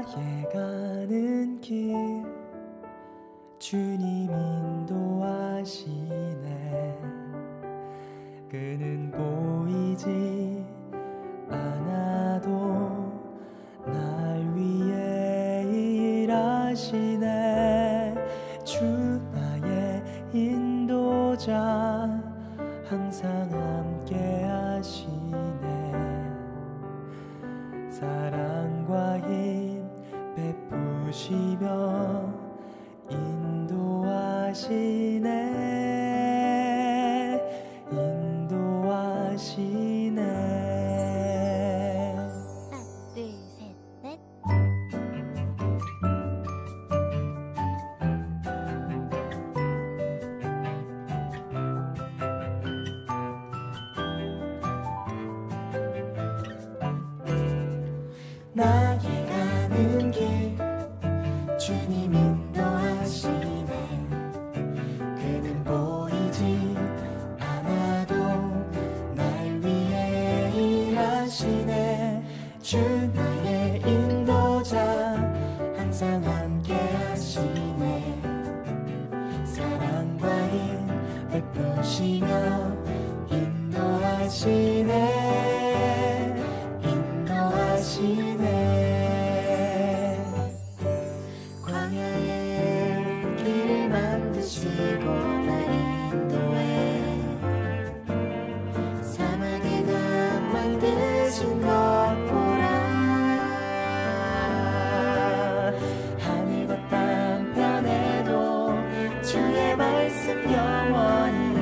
나의 가는 길 주님 인도하시네. 그는 보이지 않아도 날 위해 일하시네. 주 나의 인도자 항상 함께 하시네. 사랑과 힘 베푸시며 인도하시네. 인도하시네. 하나, 둘, 셋, 넷. 나의 가는 길 주님 인도하시네. 그는 보이지 않아도 날 위해 일하시네. 주 나의 인도자 항상 함께 하시네. 사랑과 힘 베푸시며 인도하시네. 광야의 길을 만드시고 날 인도해. 사막의 강 만드신 것 보라. 하늘과 땅 편에도 주의 말씀 영원히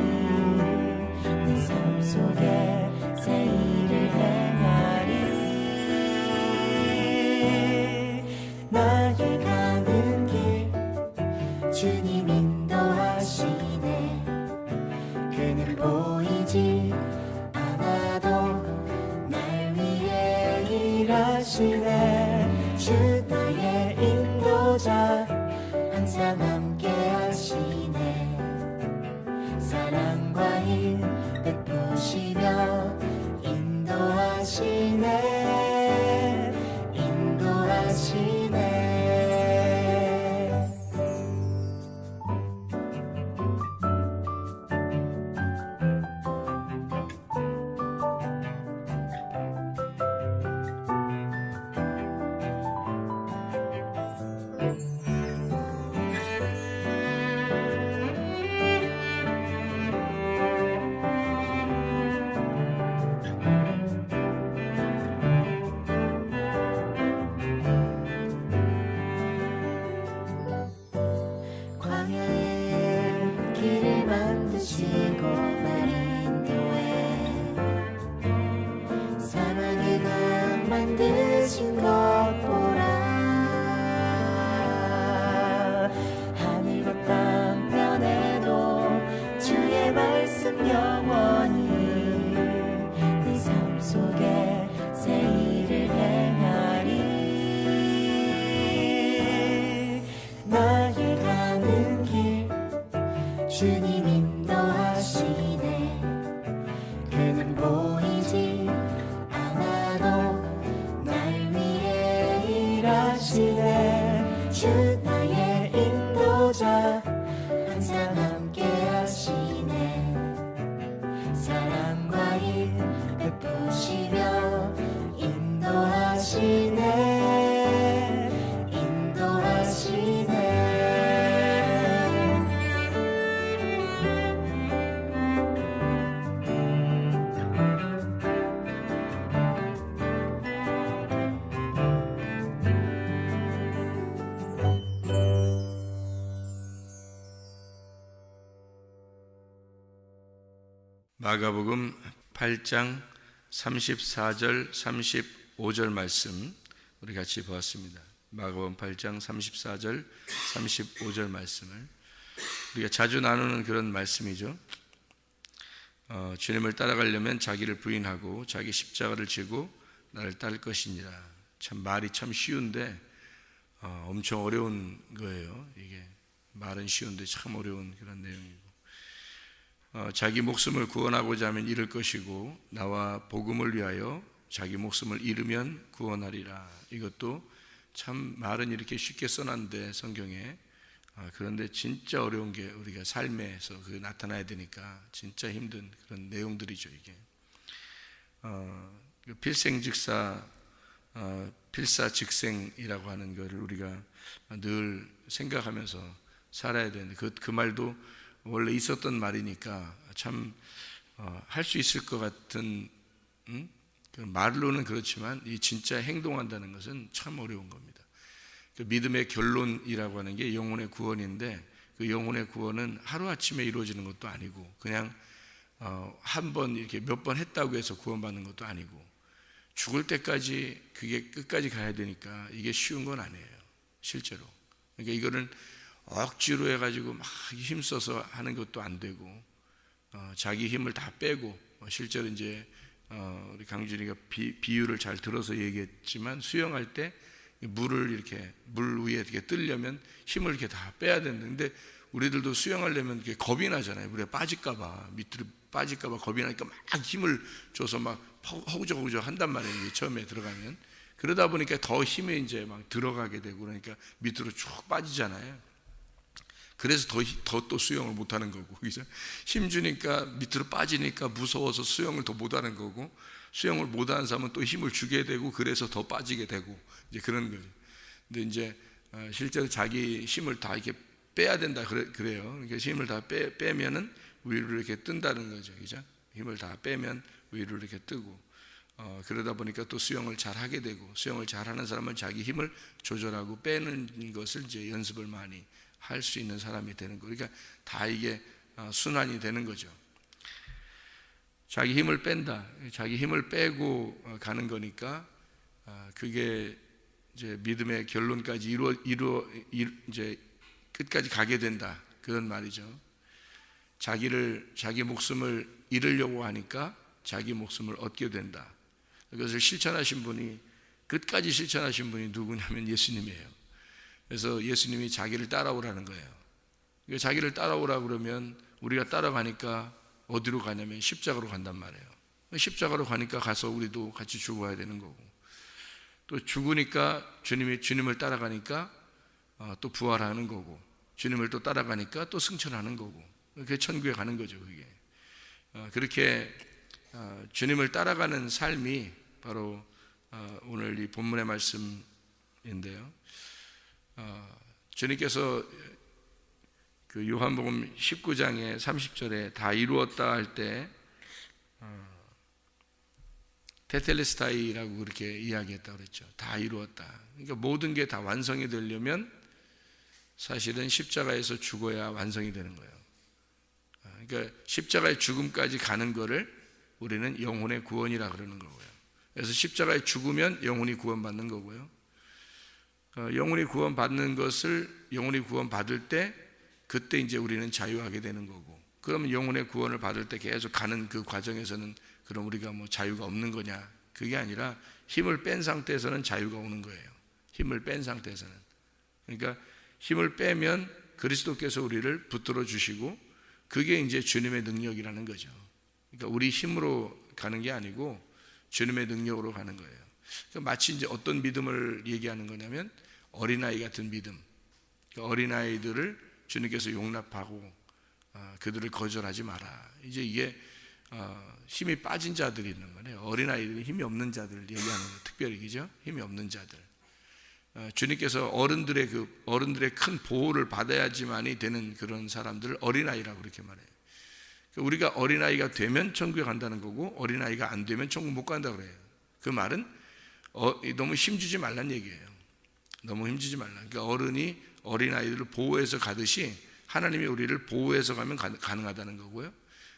내 삶 속에 새 일을 행하리. 나의 가는 길 주님 인도하시네. 그는 보이지 않아도 날 위해 일하시네. 주 나의 인도자 항상 함께 하시네. 사랑과 힘 베푸시며 인도하시네. 인도하시네. 광야의 길을 만드시고 날 인도해. 사막의 강 만드신 것 보라. 하늘과 땅 편에도 주의 말씀 영원히 내 삶 속에 새 일을 행하리. 나의 가는 길 주님 인도하시네. 그는 보이지 않아도 날 위해 일하시네. 주 나의 인도자 항상 함께 하시네. 사랑과 힘 베푸시며 인도하시네. 인도하시네. 마가복음 8장 34절 35절 말씀 우리 같이 보았습니다. 마가복음 8장 34절 35절 말씀을 우리가 자주 나누는 그런 말씀이죠. 주님을 따라가려면 자기를 부인하고 자기 십자가를 지고 나를 따를 것이니라. 참 말이 참 쉬운데 엄청 어려운 거예요. 이게 말은 쉬운데 참 어려운 그런 내용이고, 자기 목숨을 구원하고자 하면 잃을 것이고 나와 복음을 위하여 자기 목숨을 잃으면 구원하리라. 이것도 참 말은 이렇게 쉽게 써놨는데 성경에 그런데 진짜 어려운 게 우리가 삶에서 그 나타나야 되니까 진짜 힘든 그런 내용들이죠. 이게 필생즉사 필사즉생이라고 하는 것을 우리가 늘 생각하면서 살아야 되는데 그 말도 원래 있었던 말이니까 참 할 수 있을 것 같은 그 말로는 그렇지만 이 진짜 행동한다는 것은 참 어려운 겁니다. 그 믿음의 결론이라고 하는 게 영혼의 구원인데 그 영혼의 구원은 하루아침에 이루어지는 것도 아니고 그냥 한 번 이렇게 몇 번 했다고 해서 구원받는 것도 아니고 죽을 때까지 그게 끝까지 가야 되니까 이게 쉬운 건 아니에요. 실제로. 그러니까 이거는 억지로 해가지고 막 힘써서 하는 것도 안 되고 자기 힘을 다 빼고 실제로 이제 우리 강준이가 비유를 잘 들어서 얘기했지만 수영할 때 물을 이렇게 물 위에 이렇게 뜨려면 힘을 이렇게 다 빼야 되는데 우리들도 수영하려면 이렇게 겁이 나잖아요. 물에 빠질까봐 밑으로 빠질까봐 겁이 나니까 막 힘을 줘서 막 허우적허우적 한단 말이에요. 처음에 들어가면 그러다 보니까 더 힘이 이제 막 들어가게 되고 그러니까 밑으로 쭉 빠지잖아요. 그래서 더 또 수영을 못하는 거고, 그죠? 힘 주니까 밑으로 빠지니까 무서워서 수영을 더 못하는 거고, 수영을 못하는 사람은 또 힘을 주게 되고, 그래서 더 빠지게 되고, 이제 그런 거죠. 근데 이제 실제로 자기 힘을 다 이렇게 빼야 된다 그래요. 그러니까 힘을 다 빼면은 위로 이렇게 뜬다는 거죠, 그죠? 힘을 다 빼면 위로 이렇게 뜨고, 그러다 보니까 또 수영을 잘 하게 되고, 수영을 잘 하는 사람은 자기 힘을 조절하고 빼는 것을 이제 연습을 많이 할 수 있는 사람이 되는 거. 그러니까 다 이게 순환이 되는 거죠. 자기 힘을 뺀다. 자기 힘을 빼고 가는 거니까 그게 이제 믿음의 결론까지 이제 끝까지 가게 된다. 그런 말이죠. 자기 목숨을 잃으려고 하니까 자기 목숨을 얻게 된다. 그것을 실천하신 분이 끝까지 실천하신 분이 누구냐면 예수님이에요. 그래서 예수님이 자기를 따라오라는 거예요. 자기를 따라오라 그러면 우리가 따라가니까 어디로 가냐면 십자가로 간단 말이에요. 십자가로 가니까 가서 우리도 같이 죽어야 되는 거고 또 죽으니까 주님을 따라가니까 또 부활하는 거고 주님을 또 따라가니까 또 승천하는 거고 그게 천국에 가는 거죠. 그게 그렇게 주님을 따라가는 삶이 바로 오늘 이 본문의 말씀인데요. 주님께서 그 요한복음 19장의 30절에 다 이루었다 할 때 테텔레스타이라고 그렇게 이야기했다고 그랬죠. 다 이루었다. 그러니까 모든 게 다 완성이 되려면 사실은 십자가에서 죽어야 완성이 되는 거예요. 그러니까 십자가의 죽음까지 가는 거를 우리는 영혼의 구원이라 그러는 거고요. 그래서 십자가에 죽으면 영혼이 구원받는 거고요. 영혼이 구원받는 것을 영혼이 구원받을 때 그때 이제 우리는 자유하게 되는 거고 그러면 영혼의 구원을 받을 때 계속 가는 그 과정에서는 그럼 우리가 뭐 자유가 없는 거냐? 그게 아니라 힘을 뺀 상태에서는 자유가 오는 거예요. 힘을 뺀 상태에서는. 그러니까 힘을 빼면 그리스도께서 우리를 붙들어 주시고 그게 이제 주님의 능력이라는 거죠. 그러니까 우리 힘으로 가는 게 아니고 주님의 능력으로 가는 거예요. 그러니까 마치 이제 어떤 믿음을 얘기하는 거냐면 어린아이 같은 믿음. 그러니까 어린아이들을 주님께서 용납하고 그들을 거절하지 마라. 이제 이게 힘이 빠진 자들이 있는 거네요. 어린아이들이 힘이 없는 자들을 얘기하는 거예요. 특별히 그죠? 힘이 없는 자들. 주님께서 어른들의 큰 보호를 받아야지만이 되는 그런 사람들을 어린아이라고 그렇게 말해요. 그러니까 우리가 어린아이가 되면 천국에 간다는 거고 어린아이가 안 되면 천국 못 간다고 그래요. 그 말은 너무 힘주지 말란 얘기예요. 너무 힘주지 말라. 그러니까 어른이 어린아이들을 보호해서 가듯이 하나님이 우리를 보호해서 가면 가능하다는 거고요.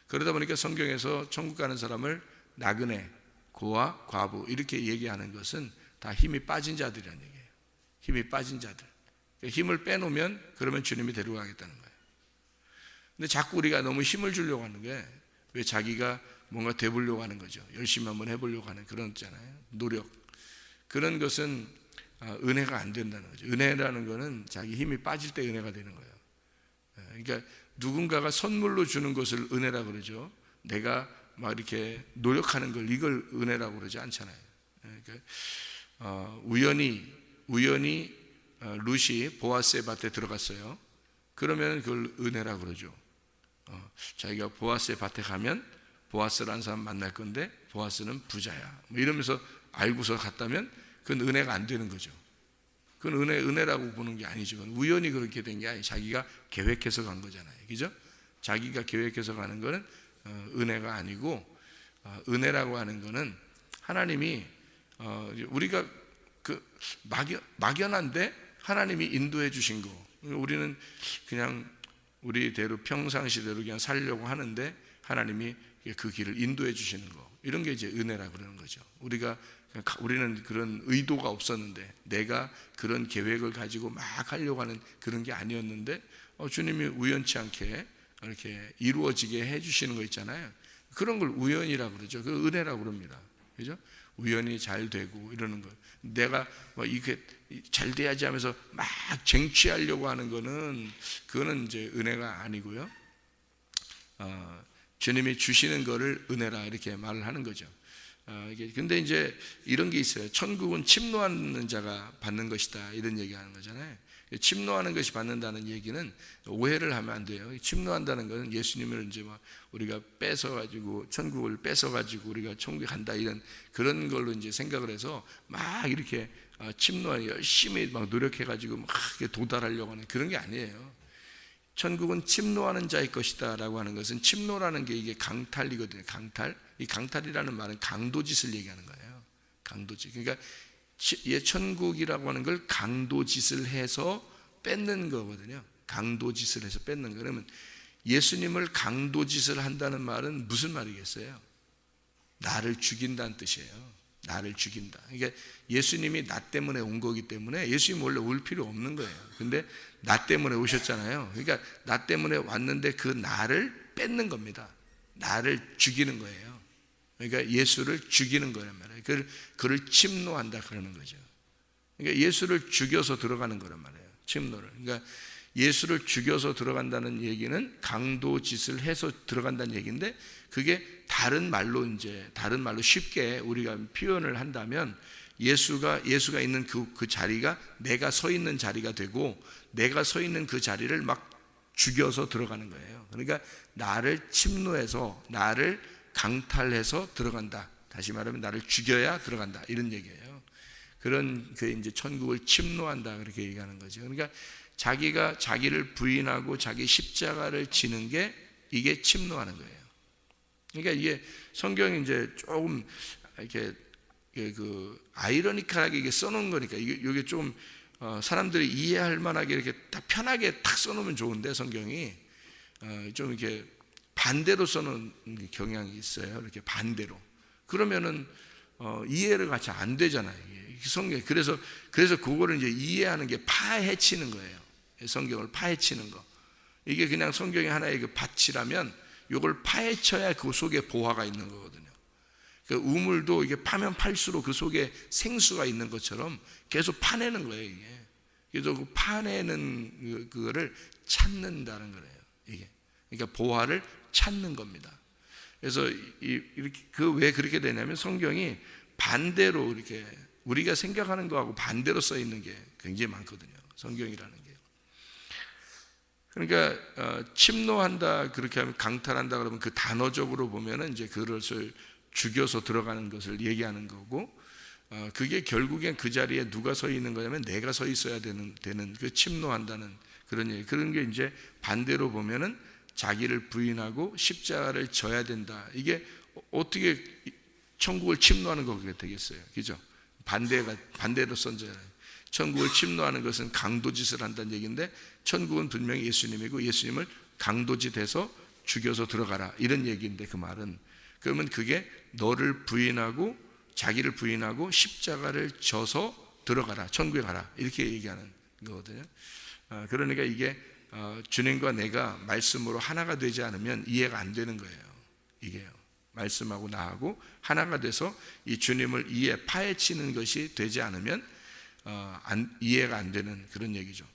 그러다 보니까 성경에서 천국 가는 사람을 나그네, 고아, 과부 이렇게 얘기하는 것은 다 힘이 빠진 자들이라는 얘기예요. 힘이 빠진 자들. 그러니까 힘을 빼놓으면 그러면 주님이 데려가겠다는 거예요. 근데 자꾸 우리가 너무 힘을 주려고 하는 게 왜 자기가 뭔가 돼보려고 하는 거죠. 열심히 한번 해보려고 하는 그런 있잖아요. 노력. 그런 것은 은혜가 안 된다는 거죠. 은혜라는 거는 자기 힘이 빠질 때 은혜가 되는 거예요. 그러니까 누군가가 선물로 주는 것을 은혜라고 그러죠. 내가 막 이렇게 노력하는 걸 이걸 은혜라고 그러지 않잖아요. 그러니까 우연히 우연히 룻이 보아스의 밭에 들어갔어요. 그러면 그걸 은혜라고 그러죠. 자기가 보아스의 밭에 가면 보아스라는 사람 만날 건데 보아스는 부자야, 뭐 이러면서 알고서 갔다면 그건 은혜가 안 되는 거죠. 그건 은혜라고 보는 게 아니죠. 그건 우연히 그렇게 된 게 아니에요. 자기가 계획해서 간 거잖아요. 그죠? 자기가 계획해서 가는 거는 은혜가 아니고, 은혜라고 하는 거는 하나님이 우리가 그 막연한데 하나님이 인도해 주신 거, 우리는 그냥 우리대로 평상시대로 그냥 살려고 하는데 하나님이 그 길을 인도해 주시는 거, 이런 게 이제 은혜라고 그러는 거죠. 우리는 그런 의도가 없었는데, 내가 그런 계획을 가지고 막 하려고 하는 그런 게 아니었는데 주님이 우연치 않게 이렇게 이루어지게 해주시는 거 있잖아요. 그런 걸 우연이라고 그러죠. 그 은혜라고 그럽니다. 그죠? 우연히 잘 되고 이러는 거. 내가 뭐 이게 잘 돼야지 하면서 막 쟁취하려고 하는 거는, 그거는 이제 은혜가 아니고요. 주님이 주시는 거를 은혜라 이렇게 말을 하는 거죠. 근데 이제 이런 게 있어요. 천국은 침노하는 자가 받는 것이다, 이런 얘기하는 거잖아요. 침노하는 것이 받는다는 얘기는 오해를 하면 안 돼요. 침노한다는 것은 예수님을 이제 막 우리가 뺏어가지고, 천국을 뺏어가지고 우리가 천국에 간다, 이런 그런 걸로 이제 생각을 해서 막 이렇게 침노하는, 열심히 막 노력해가지고 막 도달하려고 하는 그런 게 아니에요. 천국은 침노하는 자의 것이다 라고 하는 것은, 침노라는 게 이게 강탈이거든요. 강탈. 이 강탈이라는 말은 강도짓을 얘기하는 거예요. 강도짓. 그러니까 천국이라고 하는 걸 강도짓을 해서 뺏는 거거든요. 강도짓을 해서 뺏는 거. 그러면 예수님을 강도짓을 한다는 말은 무슨 말이겠어요? 나를 죽인다는 뜻이에요. 나를 죽인다. 그러니까 예수님이 나 때문에 온 거기 때문에, 예수님 원래 올 필요 없는 거예요. 근데 나 때문에 오셨잖아요. 그러니까 나 때문에 왔는데 그 나를 뺏는 겁니다. 나를 죽이는 거예요. 그러니까 예수를 죽이는 거란 말이에요. 그를 침노한다 그러는 거죠. 그러니까 예수를 죽여서 들어가는 거란 말이에요. 침노를. 그러니까 예수를 죽여서 들어간다는 얘기는 강도짓을 해서 들어간다는 얘기인데, 그게 다른 말로 쉽게 우리가 표현을 한다면, 예수가 있는 그 자리가 내가 서 있는 자리가 되고, 내가 서 있는 그 자리를 막 죽여서 들어가는 거예요. 그러니까 나를 침노해서, 나를 강탈해서 들어간다. 다시 말하면 나를 죽여야 들어간다, 이런 얘기예요. 그런 그 이제 천국을 침노한다, 그렇게 얘기하는 거죠. 그러니까 자기가 자기를 부인하고 자기 십자가를 지는 게, 이게 침노하는 거예요. 그러니까 이게 성경이 이제 조금 이렇게 그 아이러니컬하게 이게 써놓은 거니까, 이게 좀 사람들이 이해할 만하게 이렇게 딱 편하게 탁 써놓으면 좋은데, 성경이 좀 이렇게 반대로 써놓은 경향이 있어요. 이렇게 반대로. 그러면은 이해를 같이 안 되잖아요. 성경. 그래서 그거를 이제 이해하는 게 파헤치는 거예요. 성경을 파헤치는 거. 이게 그냥 성경의 하나의 그 밭이라면, 이걸 파헤쳐야 그 속에 보화가 있는 거거든요. 그 우물도 이게 파면 팔수록 그 속에 생수가 있는 것처럼 계속 파내는 거예요, 이게. 그래서 그 파내는 그거를 찾는다는 거예요, 이게. 그러니까 보화를 찾는 겁니다. 그래서 이렇게 왜 그렇게 되냐면, 성경이 반대로 이렇게 우리가 생각하는 거하고 반대로 써 있는 게 굉장히 많거든요, 성경이라는 게. 그러니까 침노한다 그렇게 하면, 강탈한다 그러면 그 단어적으로 보면은 이제 그것을 죽여서 들어가는 것을 얘기하는 거고, 그게 결국엔 그 자리에 누가 서 있는 거냐면 내가 서 있어야 되는 그 침노한다는 그런 얘기. 그런 게 이제 반대로 보면은 자기를 부인하고 십자가를 져야 된다. 이게 어떻게 천국을 침노하는 거가 되겠어요, 그죠? 반대로 선잖아요. 천국을 침노하는 것은 강도짓을 한다는 얘기인데, 천국은 분명히 예수님이고, 예수님을 강도짓해서 죽여서 들어가라, 이런 얘기인데, 그 말은 그러면 그게 너를 부인하고, 자기를 부인하고 십자가를 져서 들어가라, 천국에 가라, 이렇게 얘기하는 거거든요. 그러니까 이게 주님과 내가 말씀으로 하나가 되지 않으면 이해가 안 되는 거예요. 이게요. 말씀하고 나하고 하나가 돼서 이 주님을 파헤치는 것이 되지 않으면 이해가 안 되는 그런 얘기죠.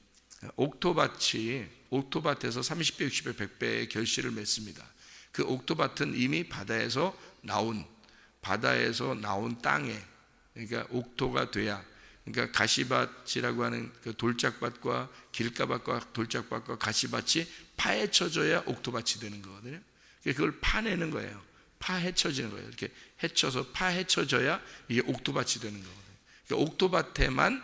옥토밭에서 30배, 60배, 100배의 결실을 맺습니다. 그 옥토밭은 이미 바다에서 나온 땅에, 그러니까 옥토가 돼야, 그러니까 가시밭이라고 하는 그 돌짝밭과 길가밭과 돌짝밭과 가시밭이 파헤쳐져야 옥토밭이 되는 거거든요. 그걸 파내는 거예요. 파헤쳐지는 거예요. 이렇게 헤쳐서 파헤쳐져야 이게 옥토밭이 되는 거거든요. 그러니까 옥토밭에만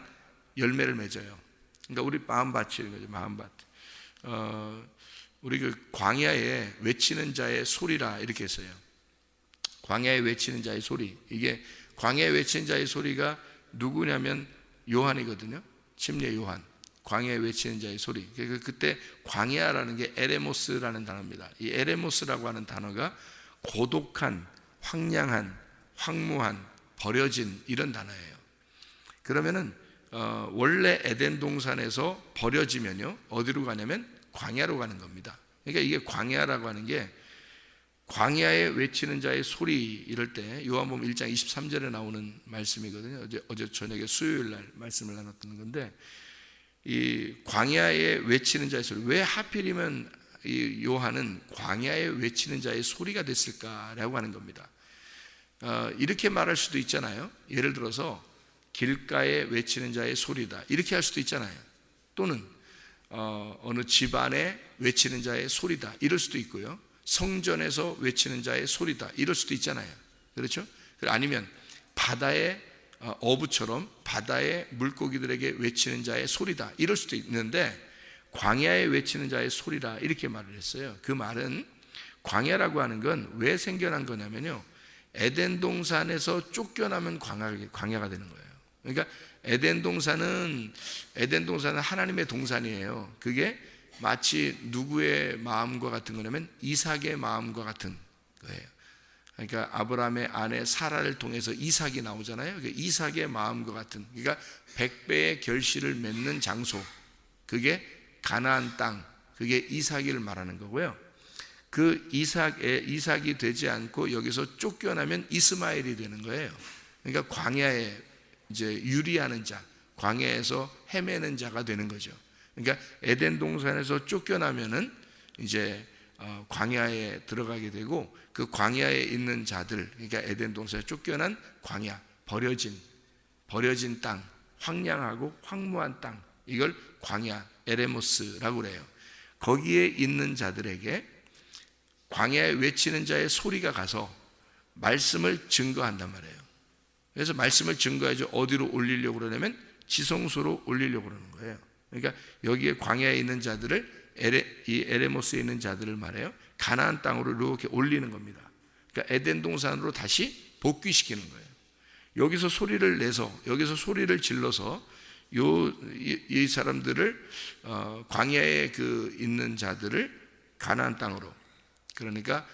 열매를 맺어요. 그러니까 우리 마음밭이 거죠. 마음밭. 우리 그 광야에 외치는 자의 소리라 이렇게 했어요. 광야에 외치는 자의 소리. 이게 광야에 외치는 자의 소리가 누구냐면 요한이거든요. 침례 요한. 광야에 외치는 자의 소리. 그때 광야라는 게 에레모스라는 단어입니다. 이 에레모스라고 하는 단어가 고독한, 황량한, 황무한, 버려진 이런 단어예요. 그러면은 원래 에덴 동산에서 버려지면요 어디로 가냐면 광야로 가는 겁니다. 그러니까 이게 광야라고 하는 게 광야에 외치는 자의 소리 이럴 때 요한복음 1장 23절에 나오는 말씀이거든요. 어제 저녁에 수요일 날 말씀을 나눴던 건데 이 광야에 외치는 자의 소리, 왜 하필이면 이 요한은 광야에 외치는 자의 소리가 됐을까라고 하는 겁니다. 이렇게 말할 수도 있잖아요. 예를 들어서 길가에 외치는 자의 소리다 이렇게 할 수도 있잖아요. 또는 어느 집안에 외치는 자의 소리다 이럴 수도 있고요. 성전에서 외치는 자의 소리다 이럴 수도 있잖아요. 그렇죠? 아니면 바다의 어부처럼 바다의 물고기들에게 외치는 자의 소리다 이럴 수도 있는데 광야에 외치는 자의 소리라 이렇게 말을 했어요. 그 말은 광야라고 하는 건 왜 생겨난 거냐면요 에덴 동산에서 쫓겨나면 광야가 되는 거예요. 그러니까 에덴 동산은 하나님의 동산이에요. 그게 마치 누구의 마음과 같은 거냐면 이삭의 마음과 같은 거예요. 그러니까 아브라함의 아내 사라를 통해서 이삭이 나오잖아요. 이삭의 마음과 같은, 그러니까 100배의 결실을 맺는 장소, 그게 가나안 땅, 그게 이삭을 말하는 거고요. 그 이삭이 되지 않고 여기서 쫓겨나면 이스마엘이 되는 거예요. 그러니까 광야에 이제 유리하는 자, 광야에서 헤매는 자가 되는 거죠. 그러니까 에덴 동산에서 쫓겨나면은 이제 광야에 들어가게 되고 그 광야에 있는 자들, 그러니까 에덴 동산에 쫓겨난 광야, 버려진 땅, 황량하고 황무한 땅, 이걸 광야, 에레모스라고 그래요. 거기에 있는 자들에게 광야에 외치는 자의 소리가 가서 말씀을 증거한단 말이에요. 그래서 말씀을 증거해서 어디로 올리려고 그러냐면 지성소로 올리려고 그러는 거예요. 그러니까 여기에 광야에 있는 자들을 이 에레모스에 있는 자들을 말해요. 가나안 땅으로 이렇게 올리는 겁니다. 그러니까 에덴 동산으로 다시 복귀시키는 거예요. 여기서 소리를 내서, 여기서 소리를 질러서 이 사람들을 광야에 있는 자들을 가나안 땅으로, 그러니까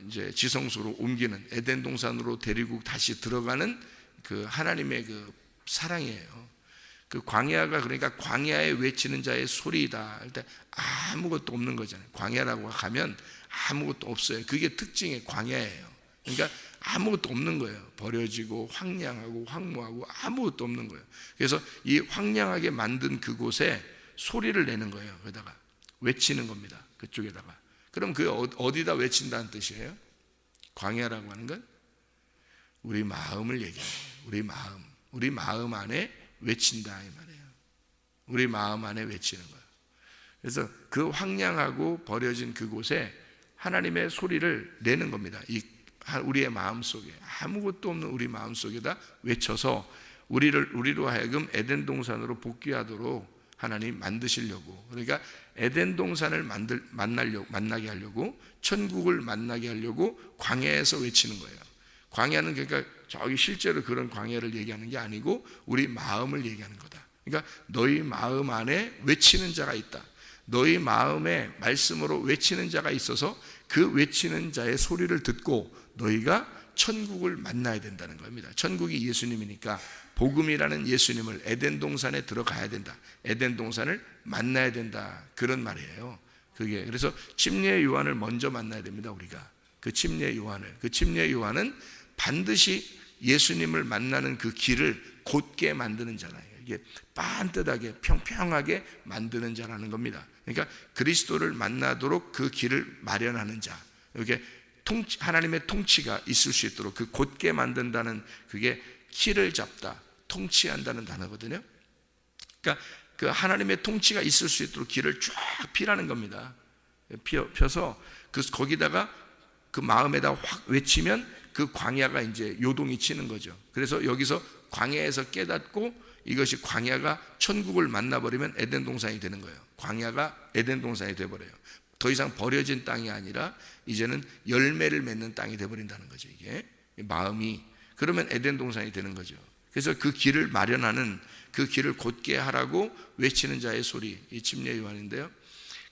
이제 지성소로 옮기는, 에덴 동산으로 데리고 다시 들어가는 그 하나님의 그 사랑이에요. 그 광야가, 그러니까 광야에 외치는 자의 소리이다 할 때 아무것도 없는 거잖아요. 광야라고 하면 아무것도 없어요. 그게 특징의 광야예요. 그러니까 아무것도 없는 거예요. 버려지고 황량하고 황무하고 아무것도 없는 거예요. 그래서 이 황량하게 만든 그곳에 소리를 내는 거예요. 거기다가 외치는 겁니다. 그쪽에다가. 그럼 그 어디다 외친다는 뜻이에요? 광야라고 하는 건 우리 마음을 얘기해요. 우리 마음 안에 외친다 이 말이에요. 우리 마음 안에 외치는 거예요. 그래서 그 황량하고 버려진 그곳에 하나님의 소리를 내는 겁니다. 우리의 마음 속에, 아무것도 없는 우리 마음 속에다 외쳐서 우리로 하여금 에덴 동산으로 복귀하도록 하나님 만드시려고, 그러니까 에덴 동산을 만나게 하려고, 천국을 만나게 하려고 광야에서 외치는 거예요. 광야는 그러니까 저기 실제로 그런 광야를 얘기하는 게 아니고 우리 마음을 얘기하는 거다. 그러니까 너희 마음 안에 외치는 자가 있다. 너희 마음에 말씀으로 외치는 자가 있어서 그 외치는 자의 소리를 듣고 너희가 천국을 만나야 된다는 겁니다. 천국이 예수님이니까 복음이라는 예수님을 에덴 동산에 들어가야 된다. 에덴 동산을 만나야 된다. 그런 말이에요. 그게 그래서 침례 요한을 먼저 만나야 됩니다. 우리가 그 침례 요한은 반드시 예수님을 만나는 그 길을 곧게 만드는 자라요. 이게 반듯하게 평평하게 만드는 자라는 겁니다. 그러니까 그리스도를 만나도록 그 길을 마련하는 자, 이렇게 하나님의 통치가 있을 수 있도록 그 곧게 만든다는, 그게 키를 잡다, 통치한다는 단어거든요. 그러니까 그 하나님의 통치가 있을 수 있도록 길을 쫙 피라는 겁니다. 펴서 거기다가 그 마음에다 확 외치면 그 광야가 이제 요동이 치는 거죠. 그래서 여기서 광야에서 깨닫고 이것이 광야가 천국을 만나버리면 에덴 동산이 되는 거예요. 광야가 에덴 동산이 돼버려요. 더 이상 버려진 땅이 아니라 이제는 열매를 맺는 땅이 돼버린다는 거죠. 이게 마음이 그러면 에덴 동산이 되는 거죠. 그래서 그 길을 마련하는, 그 길을 곧게 하라고 외치는 자의 소리, 이 침례 요한인데요.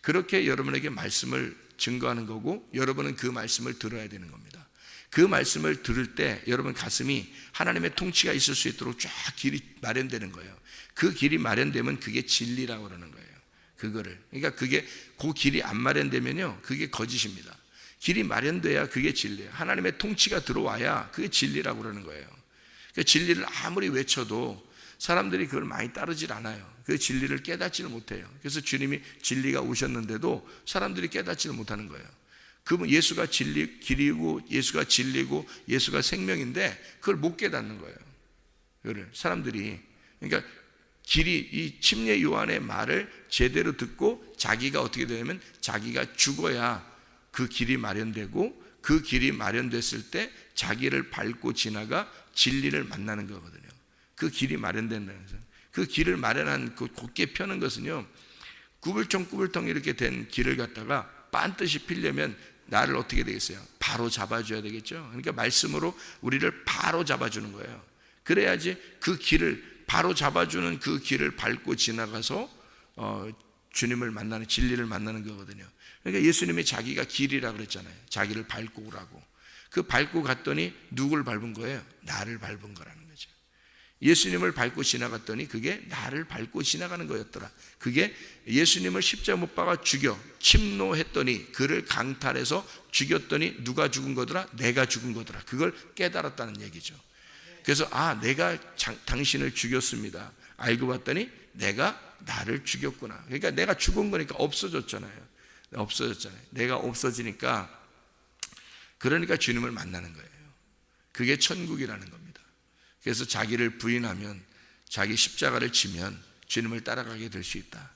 그렇게 여러분에게 말씀을 증거하는 거고, 여러분은 그 말씀을 들어야 되는 겁니다. 그 말씀을 들을 때 여러분 가슴이 하나님의 통치가 있을 수 있도록 쫙 길이 마련되는 거예요. 그 길이 마련되면 그게 진리라고 그러는 거예요. 그러니까 그 길이 안 마련되면요, 그게 거짓입니다. 길이 마련돼야 그게 진리예요. 하나님의 통치가 들어와야 그게 진리라고 그러는 거예요. 그 진리를 아무리 외쳐도 사람들이 그걸 많이 따르질 않아요. 그 진리를 깨닫지를 못해요. 그래서 주님이 진리가 오셨는데도 사람들이 깨닫지를 못하는 거예요. 그분 예수가 길이고 예수가 진리고 예수가 생명인데 그걸 못 깨닫는 거예요. 그걸 사람들이, 그러니까 이 침례 요한의 말을 제대로 듣고 자기가 어떻게 되냐면 자기가 죽어야 그 길이 마련되고, 그 길이 마련됐을 때 자기를 밟고 지나가 진리를 만나는 거거든요. 그 길이 마련된다는 거죠. 그 길을 마련한, 그 곧게 펴는 것은요, 구불텅 이렇게 된 길을 갖다가 반드시 피려면 나를 어떻게 되겠어요? 바로 잡아줘야 되겠죠. 그러니까 말씀으로 우리를 바로 잡아주는 거예요. 그래야지 그 길을 바로 잡아주는 그 길을 밟고 지나가서 주님을 만나는, 진리를 만나는 거거든요. 그러니까 예수님이 자기가 길이라고 그랬잖아요. 자기를 밟고 오라고. 그 밟고 갔더니 누굴 밟은 거예요? 나를 밟은 거라는 거죠. 예수님을 밟고 지나갔더니 그게 나를 밟고 지나가는 거였더라. 그게 예수님을 십자가 못 박아 죽여 침노했더니, 그를 강탈해서 죽였더니 누가 죽은 거더라? 내가 죽은 거더라. 그걸 깨달았다는 얘기죠. 그래서 내가 당신을 죽였습니다. 알고 봤더니 내가 나를 죽였구나. 그러니까 내가 죽은 거니까 없어졌잖아요. 내가 없어지니까, 그러니까 주님을 만나는 거예요. 그게 천국이라는 겁니다. 그래서 자기를 부인하면, 자기 십자가를 지면 주님을 따라가게 될 수 있다.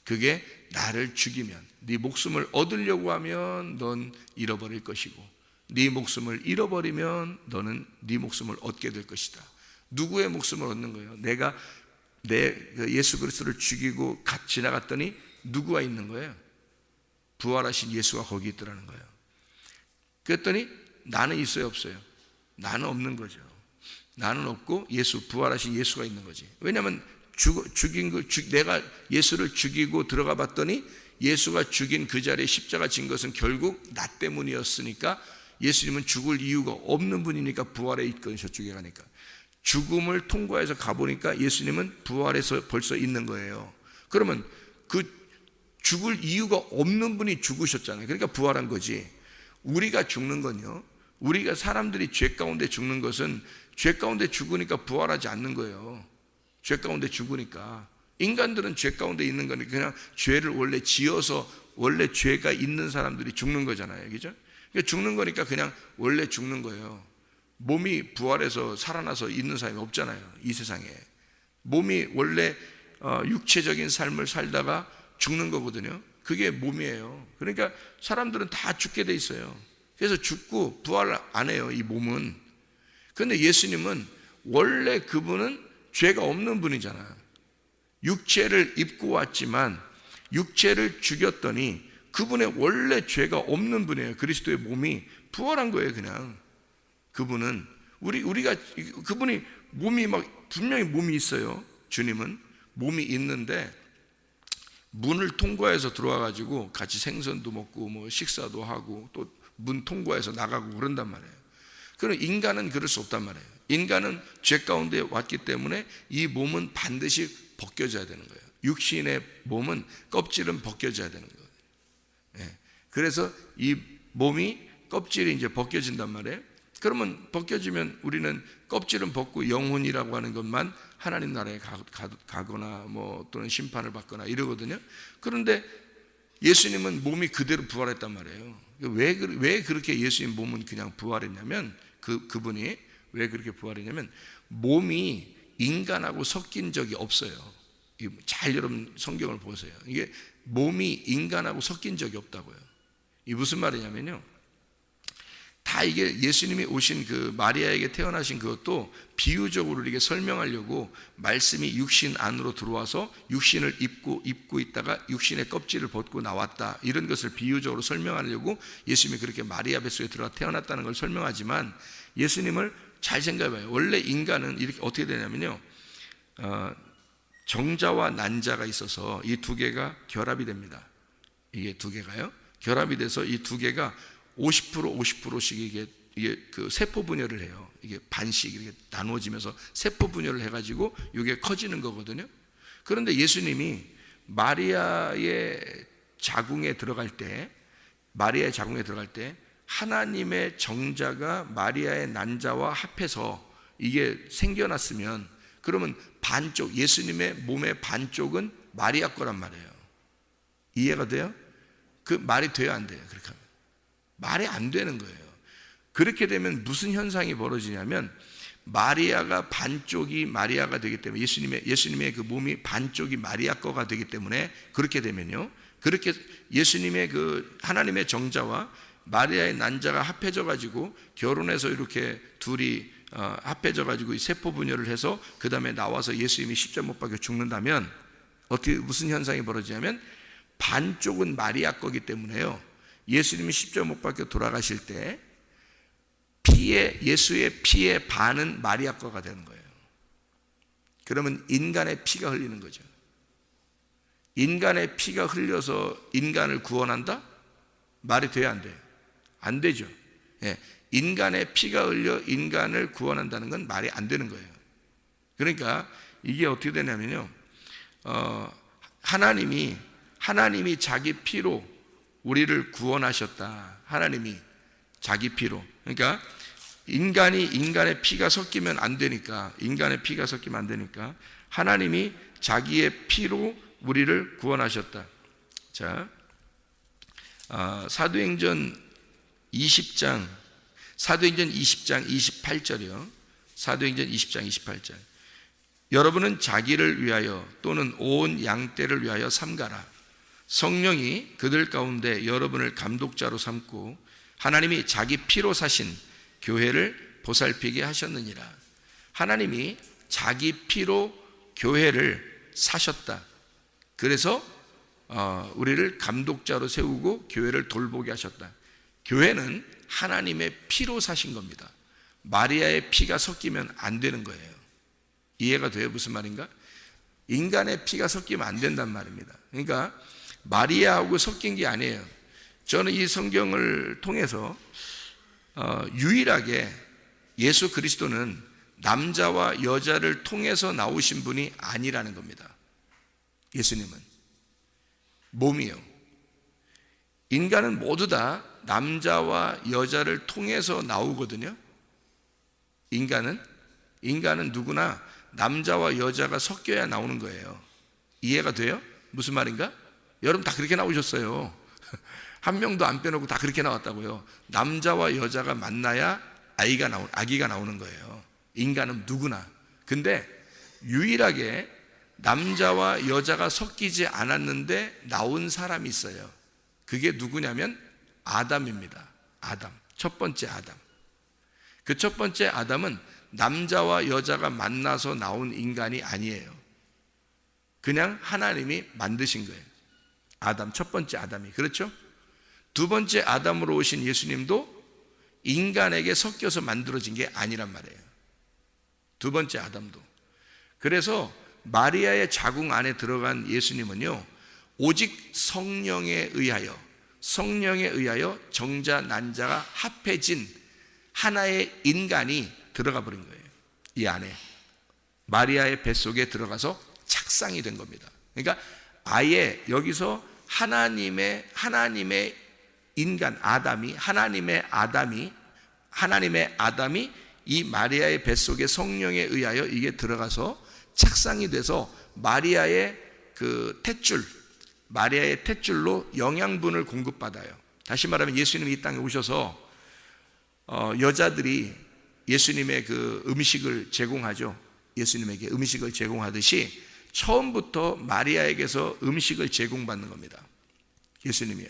그게 나를 죽이면, 네 목숨을 얻으려고 하면 넌 잃어버릴 것이고, 네 목숨을 잃어버리면 너는 네 목숨을 얻게 될 것이다. 누구의 목숨을 얻는 거예요? 내가 예수 그리스도를 죽이고 지나갔더니 누구가 있는 거예요? 부활하신 예수가 거기 있더라는 거예요. 그랬더니 나는 있어요, 없어요? 나는 없는 거죠. 나는 없고 부활하신 예수가 있는 거지. 왜냐하면 내가 예수를 죽이고 들어가 봤더니 예수가 죽인 그 자리에 십자가 진 것은 결국 나 때문이었으니까, 예수님은 죽을 이유가 없는 분이니까 부활해 있거든요. 저쪽에 가니까 죽음을 통과해서 가보니까 예수님은 부활해서 벌써 있는 거예요. 그러면 그 죽을 이유가 없는 분이 죽으셨잖아요. 그러니까 부활한 거지. 우리가 죽는 건요, 우리가 사람들이 죄 가운데 죽는 것은 죄 가운데 죽으니까 부활하지 않는 거예요. 죄 가운데 죽으니까. 인간들은 죄 가운데 있는 거니까 그냥 죄를 원래 지어서 원래 죄가 있는 사람들이 죽는 거잖아요. 그죠? 그러니까 죽는 거니까 그냥 원래 죽는 거예요. 몸이 부활해서 살아나서 있는 사람이 없잖아요. 이 세상에. 몸이 원래 육체적인 삶을 살다가 죽는 거거든요. 그게 몸이에요. 그러니까 사람들은 다 죽게 돼 있어요. 그래서 죽고 부활 안 해요, 이 몸은. 그런데 예수님은 원래 그분은 죄가 없는 분이잖아요. 육체를 입고 왔지만 육체를 죽였더니 그분의 원래 죄가 없는 분이에요. 그리스도의 몸이 부활한 거예요. 그냥 그분은 우리가 그분이 몸이 분명히 몸이 있어요. 주님은 몸이 있는데 문을 통과해서 들어와 가지고 같이 생선도 먹고 뭐 식사도 하고 또 문 통과해서 나가고 그런단 말이에요. 그럼 인간은 그럴 수 없단 말이에요. 인간은 죄 가운데 왔기 때문에 이 몸은 반드시 벗겨져야 되는 거예요. 육신의 몸은 껍질은 벗겨져야 되는 거예요. 네. 그래서 이 몸이 껍질이 이제 벗겨진단 말이에요. 그러면 벗겨지면 우리는 껍질은 벗고 영혼이라고 하는 것만 하나님 나라에 가거나 뭐 또는 심판을 받거나 이러거든요. 그런데 예수님은 몸이 그대로 부활했단 말이에요. 왜 그렇게 예수님 몸은 그냥 부활했냐면, 그분이 왜 그렇게 부활했냐면 몸이 인간하고 섞인 적이 없어요. 잘 여러분 성경을 보세요. 이게 몸이 인간하고 섞인 적이 없다고요. 이 무슨 말이냐면요, 다 이게 예수님이 오신 그 마리아에게 태어나신 그것도 비유적으로 이렇게 설명하려고 말씀이 육신 안으로 들어와서 육신을 입고 있다가 육신의 껍질을 벗고 나왔다, 이런 것을 비유적으로 설명하려고 예수님이 그렇게 마리아 뱃속에 들어가 태어났다는 걸 설명하지만, 예수님을 잘 생각해봐요. 원래 인간은 이렇게 어떻게 되냐면요, 정자와 난자가 있어서 이 두 개가 결합이 됩니다. 이게 두 개가요, 결합이 돼서 이 두 개가 50% 50%씩 이게 그 세포 분열을 해요. 이게 반씩 이렇게 나누어지면서 세포 분열을 해가지고 이게 커지는 거거든요. 그런데 예수님이 마리아의 자궁에 들어갈 때 하나님의 정자가 마리아의 난자와 합해서 이게 생겨났으면, 그러면 반쪽, 예수님의 몸의 반쪽은 마리아 거란 말이에요. 이해가 돼요? 그 말이 돼요, 안 돼요? 그렇게 하면 말이 안 되는 거예요. 그렇게 되면 무슨 현상이 벌어지냐면, 마리아가 반쪽이 마리아가 되기 때문에, 예수님의 그 몸이 반쪽이 마리아 거가 되기 때문에, 그렇게 되면요, 그렇게 예수님의 그 하나님의 정자와 마리아의 난자가 합해져 가지고 결혼해서 이렇게 둘이 합해져 가지고 이 세포 분열을 해서 그 다음에 나와서 예수님이 십자가 못 박혀 죽는다면, 어떻게 무슨 현상이 벌어지냐면, 반쪽은 마리아 거기 때문에요, 예수님이 십자가 못 박혀 돌아가실 때 예수의 피의 반은 마리아 거가 되는 거예요. 그러면 인간의 피가 흘리는 거죠. 인간의 피가 흘려서 인간을 구원한다? 말이 돼야 안 돼요? 안 되죠. 예, 인간의 피가 흘려 인간을 구원한다는 건 말이 안 되는 거예요. 그러니까 이게 어떻게 되냐면요, 하나님이 자기 피로 우리를 구원하셨다. 하나님이 자기 피로. 그러니까 인간의 피가 섞이면 안 되니까, 하나님이 자기의 피로 우리를 구원하셨다. 자, 사도행전 20장 28절이요. 사도행전 20장 28절. 여러분은 자기를 위하여 또는 온 양떼를 위하여 삼가라. 성령이 그들 가운데 여러분을 감독자로 삼고 하나님이 자기 피로 사신 교회를 보살피게 하셨느니라. 하나님이 자기 피로 교회를 사셨다. 그래서 우리를 감독자로 세우고 교회를 돌보게 하셨다. 교회는 하나님의 피로 사신 겁니다. 마리아의 피가 섞이면 안 되는 거예요. 이해가 돼요? 무슨 말인가? 인간의 피가 섞이면 안 된단 말입니다. 그러니까 마리아하고 섞인 게 아니에요. 저는 이 성경을 통해서 유일하게 예수 그리스도는 남자와 여자를 통해서 나오신 분이 아니라는 겁니다. 예수님은 몸이요. 인간은 모두 다 남자와 여자를 통해서 나오거든요. 인간은 누구나 남자와 여자가 섞여야 나오는 거예요. 이해가 돼요? 무슨 말인가? 여러분 다 그렇게 나오셨어요. 한 명도 안 빼놓고 다 그렇게 나왔다고요. 남자와 여자가 만나야 아기가 나오는 거예요. 인간은 누구나. 근데 유일하게 남자와 여자가 섞이지 않았는데 나온 사람이 있어요. 그게 누구냐면 아담입니다. 아담. 첫 번째 아담. 그 첫 번째 아담은 남자와 여자가 만나서 나온 인간이 아니에요. 그냥 하나님이 만드신 거예요. 아담, 첫 번째 아담이. 그렇죠? 두 번째 아담으로 오신 예수님도 인간에게 섞여서 만들어진 게 아니란 말이에요. 두 번째 아담도. 그래서 마리아의 자궁 안에 들어간 예수님은요, 오직 성령에 의하여 정자 난자가 합해진 하나의 인간이 들어가 버린 거예요. 이 안에 마리아의 뱃속에 들어가서 착상이 된 겁니다. 그러니까 아예 여기서 하나님의 인간 하나님의 아담이 이 마리아의 뱃속에 성령에 의하여 이게 들어가서 착상이 돼서 마리아의 탯줄로 영양분을 공급받아요. 다시 말하면 예수님이 이 땅에 오셔서 여자들이 예수님의 그 음식을 제공하죠. 예수님에게 음식을 제공하듯이 처음부터 마리아에게서 음식을 제공받는 겁니다. 예수님이요.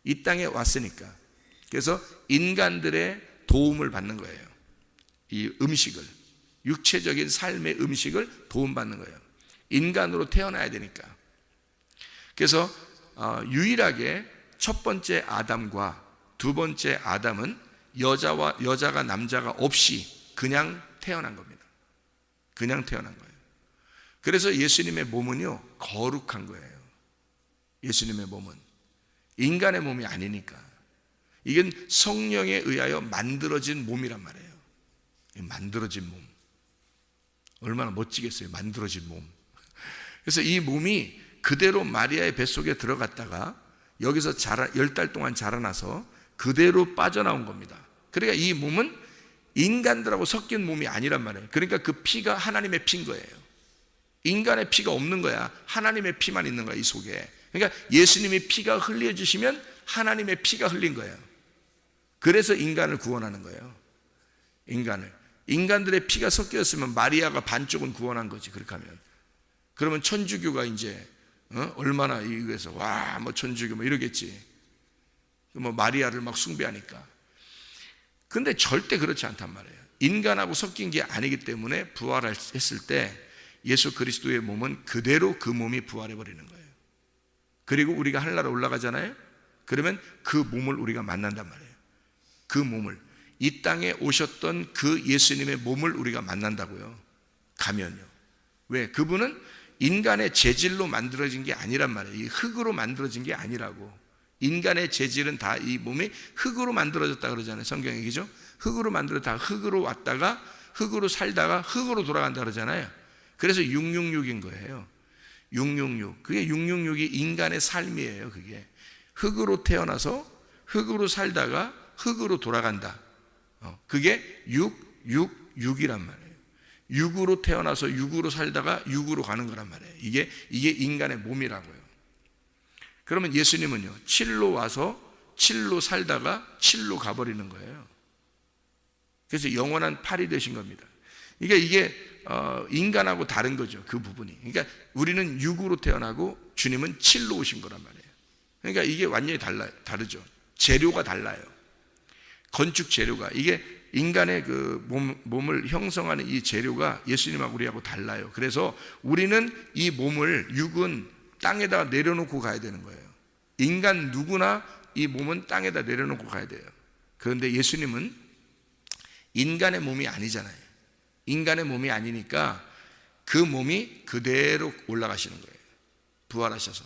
이 땅에 왔으니까. 그래서 인간들의 도움을 받는 거예요. 이 음식을, 육체적인 삶의 음식을 도움받는 거예요. 인간으로 태어나야 되니까. 그래서 유일하게 첫 번째 아담과 두 번째 아담은 여자가 남자가 없이 그냥 태어난 겁니다. 그냥 태어난 거예요. 그래서 예수님의 몸은요, 거룩한 거예요. 예수님의 몸은 인간의 몸이 아니니까. 이건 성령에 의하여 만들어진 몸이란 말이에요. 만들어진 몸. 얼마나 멋지겠어요, 만들어진 몸. 그래서 이 몸이 그대로 마리아의 뱃속에 들어갔다가 여기서 10달 동안 자라나서 그대로 빠져나온 겁니다. 그러니까 이 몸은 인간들하고 섞인 몸이 아니란 말이에요. 그러니까 그 피가 하나님의 피인 거예요. 인간의 피가 없는 거야. 하나님의 피만 있는 거야, 이 속에. 그러니까 예수님이 피가 흘려주시면 하나님의 피가 흘린 거예요. 그래서 인간을 구원하는 거예요. 인간들의 피가 섞였으면 마리아가 반쪽은 구원한 거지. 그렇게 하면. 그러면 천주교가 이제 얼마나 이거에서 와, 뭐 천주교 뭐 이러겠지. 뭐 마리아를 막 숭배하니까. 근데 절대 그렇지 않단 말이에요. 인간하고 섞인 게 아니기 때문에 부활했을 때 예수 그리스도의 몸은 그대로 그 몸이 부활해 버리는 거예요. 그리고 우리가 하늘나라 올라가잖아요. 그러면 그 몸을 우리가 만난단 말이에요. 그 몸을, 이 땅에 오셨던 그 예수님의 몸을 우리가 만난다고요. 가면요. 왜? 그분은 인간의 재질로 만들어진 게 아니란 말이에요. 이 흙으로 만들어진 게 아니라고. 인간의 재질은 다 이 몸이 흑으로 만들어졌다 그러잖아요. 성경에. 그죠? 흑으로 만들어 다 흑으로 왔다가 흑으로 살다가 흑으로 돌아간다 그러잖아요. 그래서 666인 거예요. 666. 그게 666이 인간의 삶이에요. 그게 흑으로 태어나서 흑으로 살다가 흑으로 돌아간다. 그게 666이란 말이에요. 6으로 태어나서 6으로 살다가 6으로 가는 거란 말이에요. 이게 인간의 몸이라고요. 그러면 예수님은요, 7로 와서 7로 살다가 7로 가버리는 거예요. 그래서 영원한 8이 되신 겁니다. 이게 인간하고 다른 거죠. 그 부분이. 그러니까 우리는 6으로 태어나고 주님은 7로 오신 거란 말이에요. 그러니까 이게 완전히 다르죠. 재료가 달라요. 건축 재료가. 이게 인간의 그 몸을 형성하는 이 재료가 예수님하고 우리하고 달라요. 그래서 우리는 이 몸을, 육은 땅에다 내려놓고 가야 되는 거예요. 인간 누구나 이 몸은 땅에다 내려놓고 가야 돼요. 그런데 예수님은 인간의 몸이 아니잖아요. 인간의 몸이 아니니까 그 몸이 그대로 올라가시는 거예요. 부활하셔서.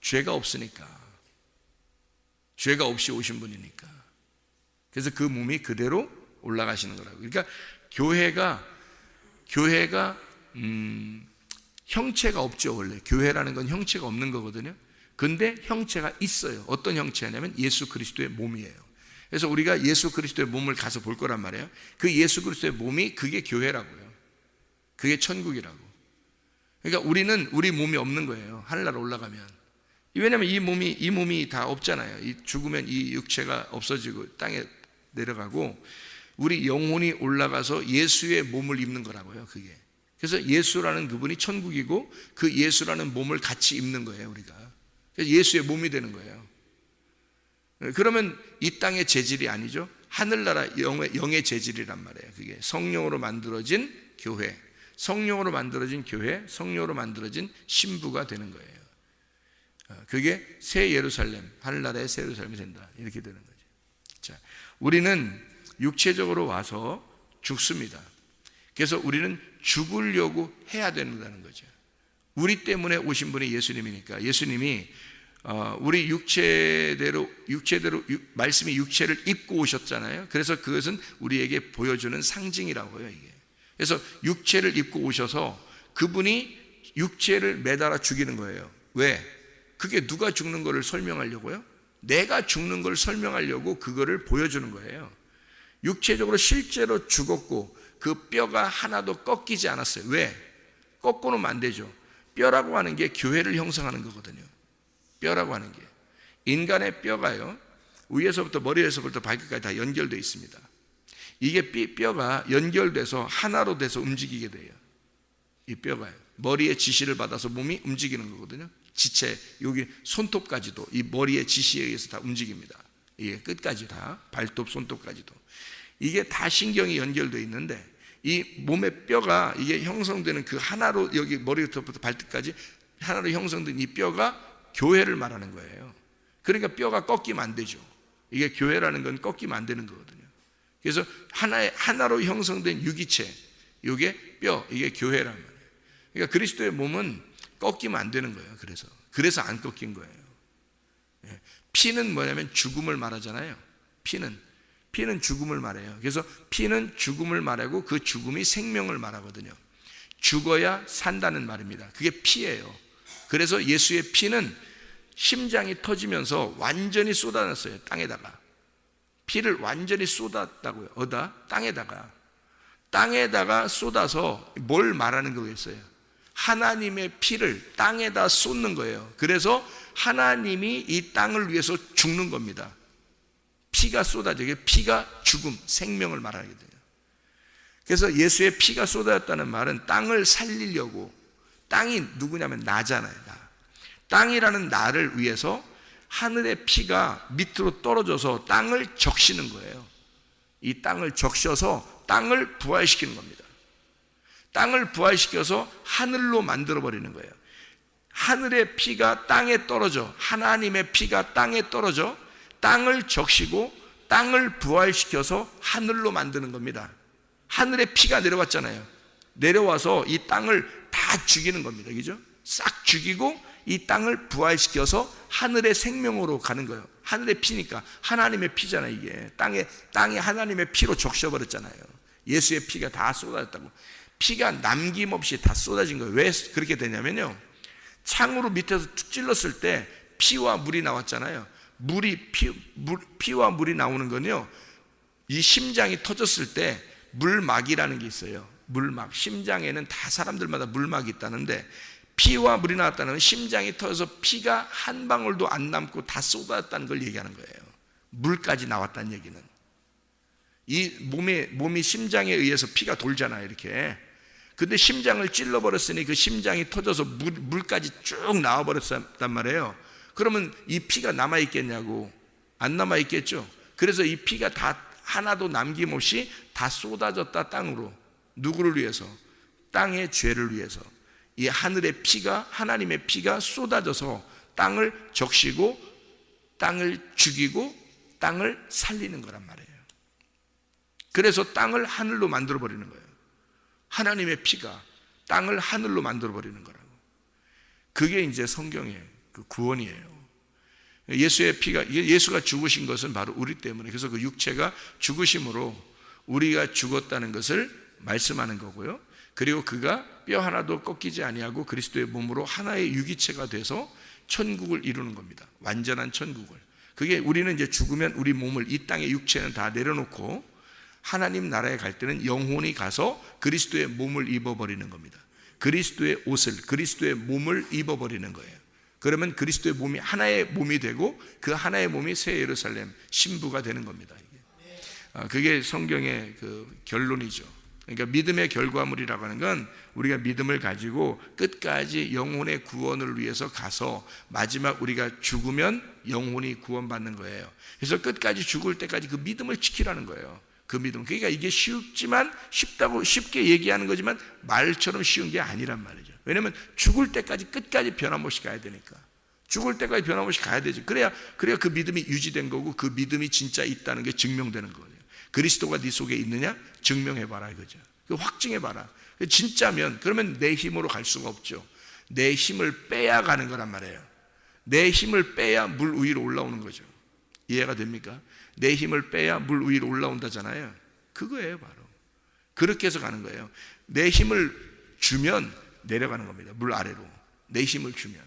죄가 없으니까. 죄가 없이 오신 분이니까. 그래서 그 몸이 그대로 올라가시는 거라고. 그러니까 교회가 형체가 없죠. 원래 교회라는 건 형체가 없는 거거든요. 근데 형체가 있어요. 어떤 형체냐면 예수 그리스도의 몸이에요. 그래서 우리가 예수 그리스도의 몸을 가서 볼 거란 말이에요. 그 예수 그리스도의 몸이 그게 교회라고요. 그게 천국이라고. 그러니까 우리는 우리 몸이 없는 거예요. 하늘나라 올라가면. 왜냐하면 이 몸이 다 없잖아요. 죽으면 이 육체가 없어지고 땅에 내려가고 우리 영혼이 올라가서 예수의 몸을 입는 거라고요. 그게. 그래서 예수라는 그분이 천국이고 그 예수라는 몸을 같이 입는 거예요. 우리가. 그래서 예수의 몸이 되는 거예요. 그러면 이 땅의 재질이 아니죠. 하늘나라 영의 재질이란 말이에요. 그게 성령으로 만들어진 교회, 성령으로 만들어진 교회, 성령으로 만들어진 신부가 되는 거예요. 그게 새 예루살렘, 하늘나라의 새 예루살렘이 된다. 이렇게 되는 거죠. 자, 우리는 육체적으로 와서 죽습니다. 그래서 우리는 죽으려고 해야 된다는 거죠. 우리 때문에 오신 분이 예수님이니까. 예수님이 우리 육체대로 말씀이 육체를 입고 오셨잖아요. 그래서 그것은 우리에게 보여주는 상징이라고요. 이게. 그래서 육체를 입고 오셔서 그분이 육체를 매달아 죽이는 거예요. 왜? 그게 누가 죽는 거를 설명하려고요? 내가 죽는 걸 설명하려고 그거를 보여주는 거예요. 육체적으로 실제로 죽었고 그 뼈가 하나도 꺾이지 않았어요. 왜? 꺾어놓으면 안 되죠. 뼈라고 하는 게 교회를 형성하는 거거든요. 뼈라고 하는 게. 인간의 뼈가요, 위에서부터 머리에서부터 발끝까지 다 연결되어 있습니다. 이게 뼈가 연결돼서 하나로 돼서 움직이게 돼요. 이 뼈가요. 머리의 지시를 받아서 몸이 움직이는 거거든요. 지체, 여기 손톱까지도 이 머리의 지시에 의해서 다 움직입니다. 이게 끝까지 다, 발톱, 손톱까지도. 이게 다 신경이 연결되어 있는데 이 몸의 뼈가 이게 형성되는 그 하나로, 여기 머리부터 발끝까지 하나로 형성된 이 뼈가 교회를 말하는 거예요. 그러니까 뼈가 꺾이면 안 되죠. 이게 교회라는 건 꺾이면 안 되는 거거든요. 그래서 하나로 형성된 유기체, 이게 뼈, 이게 교회란 말이에요. 그러니까 그리스도의 몸은 꺾이면 안 되는 거예요. 그래서 안 꺾인 거예요. 피는 뭐냐면 죽음을 말하잖아요. 피는 죽음을 말해요. 그래서 피는 죽음을 말하고 그 죽음이 생명을 말하거든요. 죽어야 산다는 말입니다. 그게 피예요. 그래서 예수의 피는 심장이 터지면서 완전히 쏟아냈어요. 땅에다가. 피를 완전히 쏟았다고요. 땅에다가 쏟아서 뭘 말하는 거겠어요? 하나님의 피를 땅에다 쏟는 거예요. 그래서 하나님이 이 땅을 위해서 죽는 겁니다. 피가 쏟아져요. 피가 죽음, 생명을 말하게 돼요. 그래서 예수의 피가 쏟아졌다는 말은 땅을 살리려고, 땅이 누구냐면 나잖아요. 땅이라는 나를 위해서 하늘의 피가 밑으로 떨어져서 땅을 적시는 거예요. 이 땅을 적셔서 땅을 부활시키는 겁니다. 땅을 부활시켜서 하늘로 만들어버리는 거예요. 하늘의 피가 땅에 떨어져, 하나님의 피가 땅에 떨어져 땅을 적시고 땅을 부활시켜서 하늘로 만드는 겁니다. 하늘의 피가 내려왔잖아요. 내려와서 이 땅을 다 죽이는 겁니다. 그죠? 싹 죽이고 이 땅을 부활시켜서 하늘의 생명으로 가는 거예요. 하늘의 피니까 하나님의 피잖아요. 이게 땅에 하나님의 피로 적셔버렸잖아요. 예수의 피가 다 쏟아졌다고. 피가 남김없이 다 쏟아진 거예요. 왜 그렇게 되냐면요, 창으로 밑에서 쭉 찔렀을 때 피와 물이 나왔잖아요. 피와 물이 나오는 건요, 이 심장이 터졌을 때 물막이라는 게 있어요. 물막. 심장에는 다 사람들마다 물막이 있다는데, 피와 물이 나왔다는 건 심장이 터져서 피가 한 방울도 안 남고 다 쏟아졌다는 걸 얘기하는 거예요. 물까지 나왔다는 얘기는. 이 몸이 심장에 의해서 피가 돌잖아요, 이렇게. 근데 심장을 찔러버렸으니 그 심장이 터져서 물까지 쭉 나와버렸단 말이에요. 그러면 이 피가 남아있겠냐고. 안 남아있겠죠. 그래서 이 피가 다 하나도 남김없이 다 쏟아졌다, 땅으로. 누구를 위해서? 땅의 죄를 위해서. 이 하늘의 피가, 하나님의 피가 쏟아져서 땅을 적시고 땅을 죽이고 땅을 살리는 거란 말이에요. 그래서 땅을 하늘로 만들어버리는 거예요. 하나님의 피가 땅을 하늘로 만들어버리는 거라고. 그게 이제 성경의 그 구원이에요. 예수의 피가, 예수가 죽으신 것은 바로 우리 때문에, 그래서 그 육체가 죽으심으로 우리가 죽었다는 것을 말씀하는 거고요. 그리고 그가 뼈 하나도 꺾이지 아니하고 그리스도의 몸으로 하나의 유기체가 돼서 천국을 이루는 겁니다. 완전한 천국을. 그게 우리는 이제 죽으면 우리 몸을, 이 땅의 육체는 다 내려놓고 하나님 나라에 갈 때는 영혼이 가서 그리스도의 몸을 입어버리는 겁니다. 그리스도의 옷을, 그리스도의 몸을 입어버리는 거예요. 그러면 그리스도의 몸이 하나의 몸이 되고 그 하나의 몸이 새 예루살렘 신부가 되는 겁니다. 그게 성경의 그 결론이죠. 그러니까 믿음의 결과물이라고 하는 건 우리가 믿음을 가지고 끝까지 영혼의 구원을 위해서 가서 마지막 우리가 죽으면 영혼이 구원받는 거예요. 그래서 끝까지 죽을 때까지 그 믿음을 지키라는 거예요. 그 믿음. 그러니까 이게 쉽다고 쉽게 얘기하는 거지만 말처럼 쉬운 게 아니란 말이죠. 왜냐하면 죽을 때까지 끝까지 변함없이 가야 되니까. 죽을 때까지 변함없이 가야 되죠. 그래야 그 믿음이 유지된 거고 그 믿음이 진짜 있다는 게 증명되는 거예요. 그리스도가 네 속에 있느냐? 증명해봐라 이거죠. 확증해봐라. 진짜면 그러면 내 힘으로 갈 수가 없죠. 내 힘을 빼야 가는 거란 말이에요. 내 힘을 빼야 물 위로 올라오는 거죠. 이해가 됩니까? 내 힘을 빼야 물 위로 올라온다잖아요. 그거예요 바로. 그렇게 해서 가는 거예요. 내 힘을 주면 내려가는 겁니다. 물 아래로. 내 힘을 주면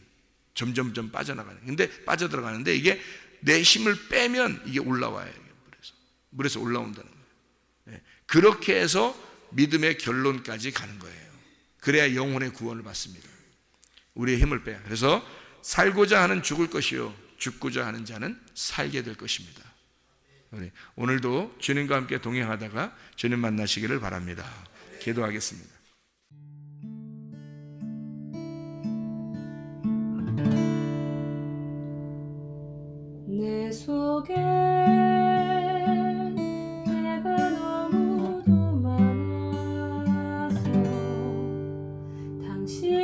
점점점 빠져나가는. 근데 빠져들어가는데 이게 내 힘을 빼면 이게 올라와요. 물에서 올라온다는 거예요. 그렇게 해서 믿음의 결론까지 가는 거예요. 그래야 영혼의 구원을 받습니다. 우리의 힘을 빼야. 그래서 살고자 하는 죽을 것이요 죽고자 하는 자는 살게 될 것입니다. 오늘도 주님과 함께 동행하다가 주님 만나시기를 바랍니다. 기도하겠습니다. 당신